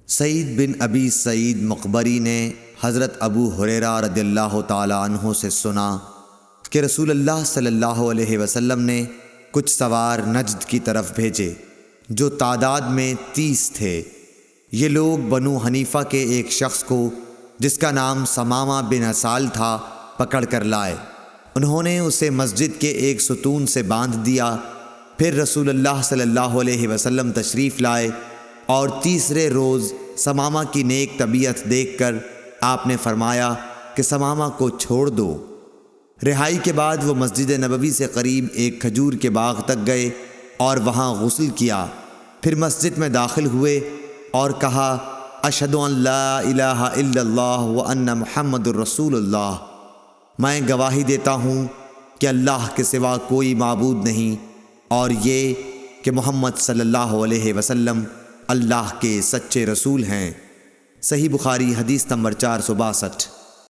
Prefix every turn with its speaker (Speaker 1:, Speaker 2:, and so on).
Speaker 1: سعید بن ابی سعید مقبری نے حضرت ابو ہریرہ رضی اللہ تعالی عنہ سے سنا کہ رسول اللہ صلی اللہ علیہ وسلم نے کچھ سوار نجد کی طرف بھیجے جو تعداد میں 30 تھے۔ یہ لوگ بنو حنیفہ کے ایک شخص کو جس کا نام ثمامہ بن اسال تھا پکڑ کر لائے۔ انہوں نے اسے مسجد کے ایک ستون سے باندھ دیا۔ پھر رسول اللہ صلی اللہ علیہ وسلم تشریف لائے اور تیسرے روز ثمامہ کی نیک طبیعت دیکھ کر آپ نے فرمایا کہ ثمامہ کو چھوڑ دو۔ رہائی کے بعد وہ مسجد نبوی سے قریب ایک کھجور کے باغ تک گئے اور وہاں غسل کیا۔ پھر مسجد میں داخل ہوئے اور کہا اشہد ان لا الہ الا اللہ وان محمد الرسول اللہ، میں گواہی دیتا ہوں کہ اللہ کے سوا کوئی معبود نہیں اور یہ کہ محمد صلی اللہ علیہ وسلم اللہ کے سچے رسول ہیں۔ صحیح بخاری حدیث نمبر 462۔